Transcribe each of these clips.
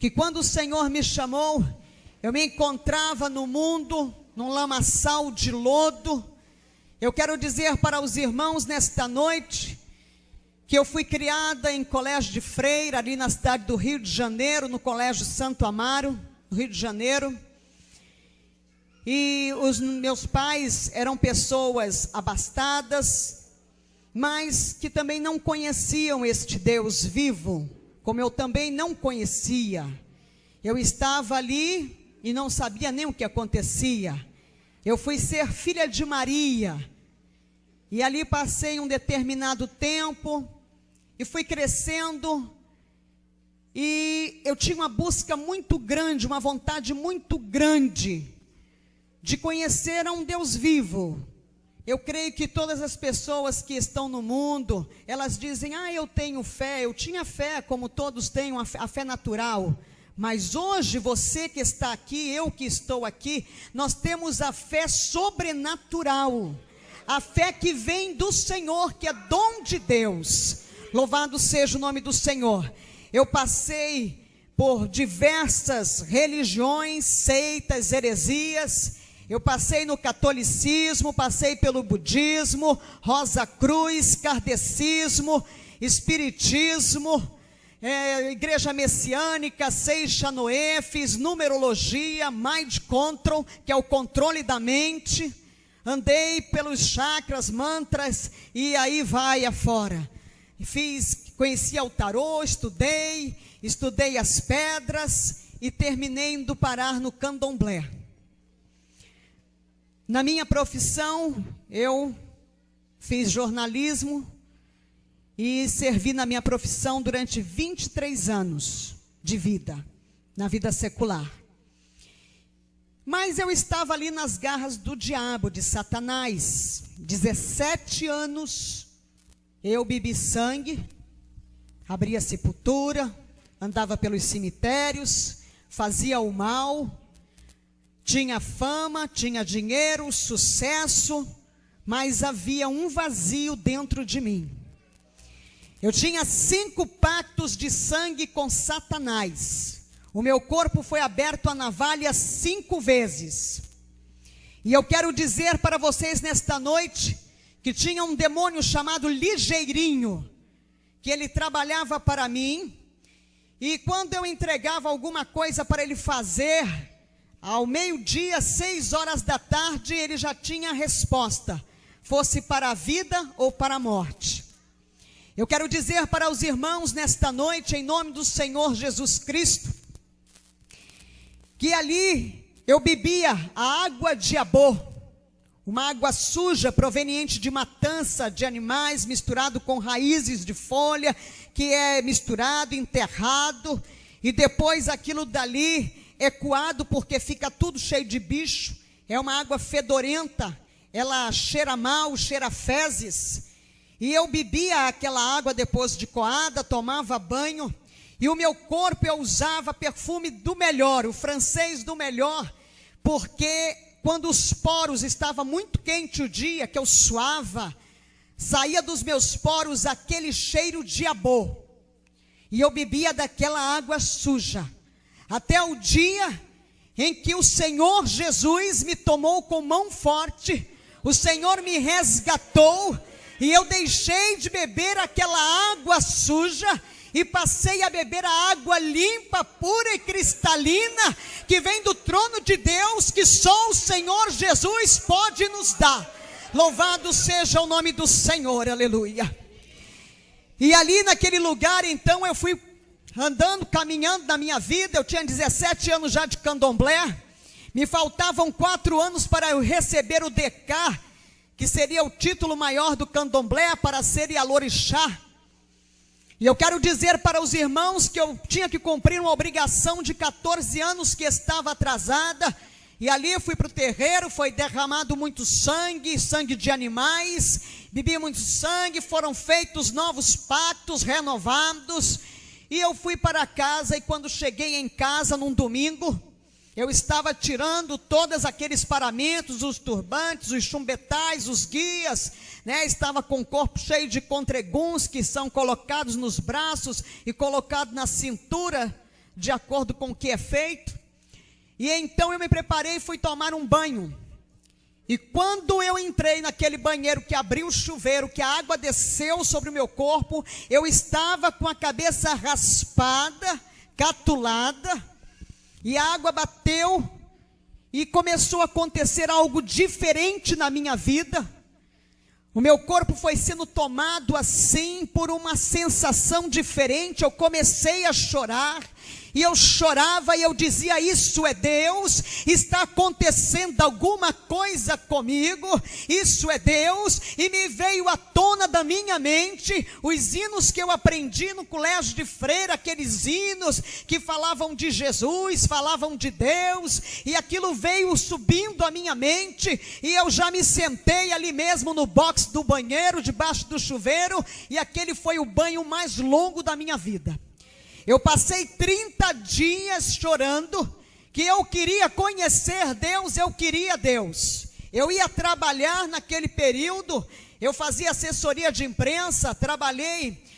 que quando o Senhor me chamou, eu me encontrava no mundo, num lamaçal de lodo. Eu quero dizer para os irmãos nesta noite, que eu fui criada em colégio de freira, ali na cidade do Rio de Janeiro, no colégio Santo Amaro, no Rio de Janeiro. E os meus pais eram pessoas abastadas, mas que também não conheciam este Deus vivo, como eu também não conhecia. Eu estava ali e não sabia nem o que acontecia. Eu fui ser filha de Maria, e ali passei um determinado tempo, e fui crescendo, e eu tinha uma busca muito grande, uma vontade muito grande, de conhecer a um Deus vivo. Eu creio que todas as pessoas que estão no mundo, elas dizem, eu tenho fé, eu tinha fé, como todos têm a fé natural. Mas hoje, você que está aqui, eu que estou aqui, nós temos a fé sobrenatural. A fé que vem do Senhor, que é dom de Deus. Louvado seja o nome do Senhor. Eu passei por diversas religiões, seitas, heresias. Eu passei no catolicismo, passei pelo budismo, Rosa Cruz, kardecismo, espiritismo, igreja messiânica, Seixanoe, fiz numerologia, mind control, que é o controle da mente. Andei pelos chakras, mantras, e aí vai afora. Conheci o tarô, estudei as pedras, e terminei indo parar no candomblé. Na minha profissão, eu fiz jornalismo e servi na minha profissão durante 23 anos de vida, na vida secular. Mas eu estava ali nas garras do diabo, de Satanás. 17 anos, eu bebi sangue, abria sepultura, andava pelos cemitérios, fazia o mal. Tinha fama, tinha dinheiro, sucesso, mas havia um vazio dentro de mim. Eu tinha 5 pactos de sangue com Satanás. O meu corpo foi aberto à navalha 5 vezes. E eu quero dizer para vocês nesta noite, que tinha um demônio chamado Ligeirinho, que ele trabalhava para mim, e quando eu entregava alguma coisa para ele fazer, ao meio-dia, 6 horas da tarde, ele já tinha a resposta, fosse para a vida ou para a morte. Eu quero dizer para os irmãos nesta noite, em nome do Senhor Jesus Cristo, que ali eu bebia a água de Abô, uma água suja proveniente de matança de animais, misturado com raízes de folha, que é misturado, enterrado, e depois aquilo dali é coado, porque fica tudo cheio de bicho. É uma água fedorenta, ela cheira mal, cheira fezes. E eu bebia aquela água depois de coada, tomava banho, e o meu corpo eu usava perfume do melhor, o francês do melhor, porque quando os poros estavam muito quente o dia, que eu suava, saía dos meus poros aquele cheiro de Abô, e eu bebia daquela água suja, até o dia em que o Senhor Jesus me tomou com mão forte, o Senhor me resgatou, e eu deixei de beber aquela água suja, e passei a beber a água limpa, pura e cristalina, que vem do trono de Deus, que só o Senhor Jesus pode nos dar. Louvado seja o nome do Senhor, aleluia. E ali naquele lugar, então, eu fui andando, caminhando na minha vida. Eu tinha 17 anos já de candomblé, me faltavam 4 anos para eu receber o DK, que seria o título maior do candomblé, para ser Ialorixá. E eu quero dizer para os irmãos que eu tinha que cumprir uma obrigação de 14 anos que estava atrasada. E ali eu fui para o terreiro, foi derramado muito sangue, sangue de animais, bebi muito sangue, foram feitos novos pactos, renovados. E eu fui para casa, e quando cheguei em casa num domingo, eu estava tirando todos aqueles paramentos, os turbantes, os chumbetais, os guias, né? Estava com o corpo cheio de contreguns que são colocados nos braços e colocados na cintura de acordo com o que é feito. E então eu me preparei e fui tomar um banho. E quando eu entrei naquele banheiro, que abriu o chuveiro, que a água desceu sobre o meu corpo, eu estava com a cabeça raspada, catulada, e a água bateu e começou a acontecer algo diferente na minha vida. O meu corpo foi sendo tomado assim por uma sensação diferente. Eu comecei a chorar. E eu chorava e eu dizia: isso é Deus, está acontecendo alguma coisa comigo, isso é Deus. E me veio à tona da minha mente os hinos que eu aprendi no colégio de freira, aqueles hinos que falavam de Jesus, falavam de Deus, e aquilo veio subindo à minha mente, e eu já me sentei ali mesmo no box do banheiro, debaixo do chuveiro, e aquele foi o banho mais longo da minha vida. Eu passei 30 dias chorando, que eu queria conhecer Deus, eu queria Deus. Eu ia trabalhar naquele período, eu fazia assessoria de imprensa,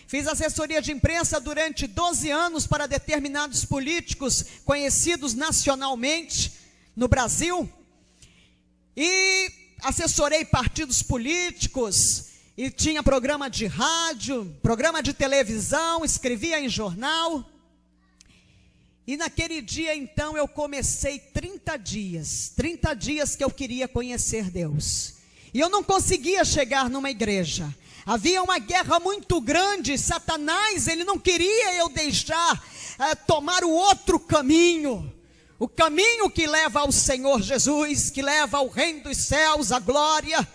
fiz assessoria de imprensa durante 12 anos para determinados políticos conhecidos nacionalmente no Brasil. E assessorei partidos políticos, e tinha programa de rádio, programa de televisão, escrevia em jornal. E naquele dia então eu comecei 30 dias que eu queria conhecer Deus. E eu não conseguia chegar numa igreja. Havia uma guerra muito grande, Satanás, ele não queria eu deixar tomar o outro caminho. O caminho que leva ao Senhor Jesus, que leva ao reino dos céus, a glória.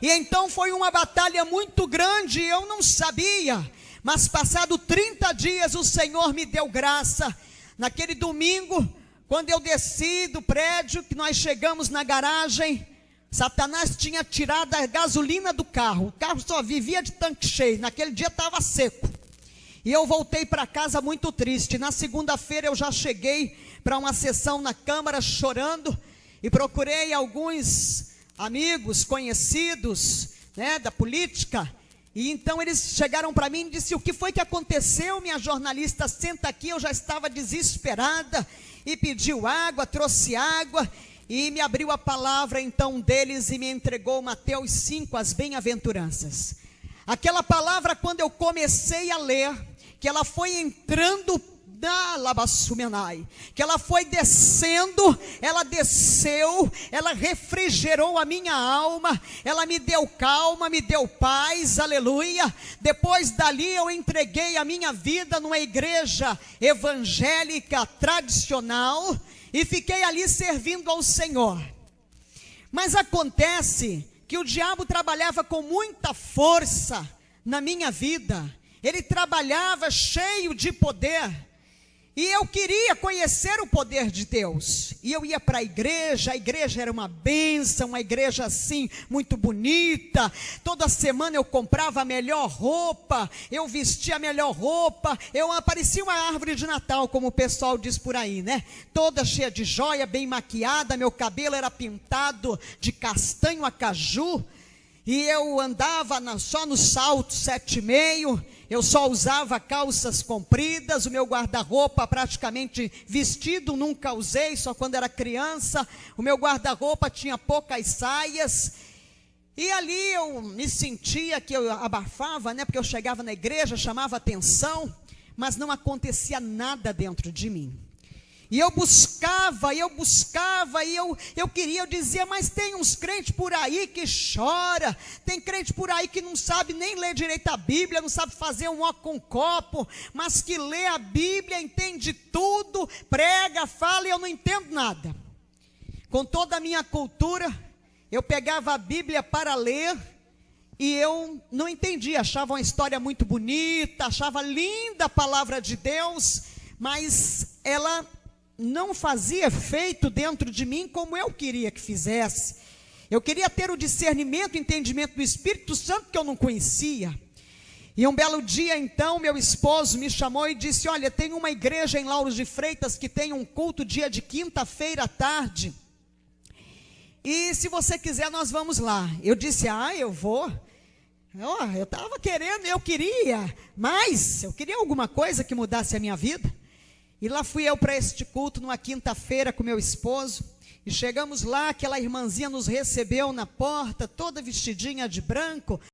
E então foi uma batalha muito grande, eu não sabia, mas passado 30 dias o Senhor me deu graça. Naquele domingo, quando eu desci do prédio, que nós chegamos na garagem, Satanás tinha tirado a gasolina do carro, o carro só vivia de tanque cheio, naquele dia estava seco. E eu voltei para casa muito triste. Na segunda-feira eu já cheguei para uma sessão na Câmara chorando, e procurei alguns amigos, conhecidos, da política, e então eles chegaram para mim e disseram: o que foi que aconteceu, minha jornalista? Senta aqui. Eu já estava desesperada, e pediu água, trouxe água, e me abriu a palavra então deles, e me entregou Mateus 5, as bem-aventuranças. Aquela palavra, quando eu comecei a ler, que ela foi entrando da Labassumenai, que ela foi descendo, ela desceu, ela refrigerou a minha alma, ela me deu calma, me deu paz, aleluia. Depois dali eu entreguei a minha vida numa igreja evangélica tradicional, e fiquei ali servindo ao Senhor. Mas acontece que o diabo trabalhava com muita força na minha vida, ele trabalhava cheio de poder, e eu queria conhecer o poder de Deus, e eu ia para a igreja era uma bênção, uma igreja assim, muito bonita. Toda semana eu comprava a melhor roupa, eu vestia a melhor roupa, eu parecia uma árvore de Natal, como o pessoal diz por aí, toda cheia de joia, bem maquiada, meu cabelo era pintado de castanho a caju, e eu andava só no salto 7,5, eu só usava calças compridas, o meu guarda-roupa praticamente vestido, nunca usei, só quando era criança. O meu guarda-roupa tinha poucas saias, e ali eu me sentia que eu abafava, porque eu chegava na igreja, chamava atenção, mas não acontecia nada dentro de mim. E eu buscava, e eu queria, eu dizia: mas tem uns crentes por aí que chora, tem crente por aí que não sabe nem ler direito a Bíblia, não sabe fazer um ó com um copo, mas que lê a Bíblia, entende tudo, prega, fala, e eu não entendo nada. Com toda a minha cultura, eu pegava a Bíblia para ler, e eu não entendia, achava uma história muito bonita, achava linda a palavra de Deus, mas ela não fazia efeito dentro de mim como eu queria que fizesse. Eu queria ter o discernimento, o entendimento do Espírito Santo que eu não conhecia. E um belo dia então, meu esposo me chamou e disse: olha, tem uma igreja em Lauro de Freitas que tem um culto dia de quinta-feira à tarde, e se você quiser nós vamos lá. Eu disse: eu vou. Eu estava querendo, eu queria alguma coisa que mudasse a minha vida. E lá fui eu para este culto numa quinta-feira com meu esposo. E chegamos lá, aquela irmãzinha nos recebeu na porta, toda vestidinha de branco.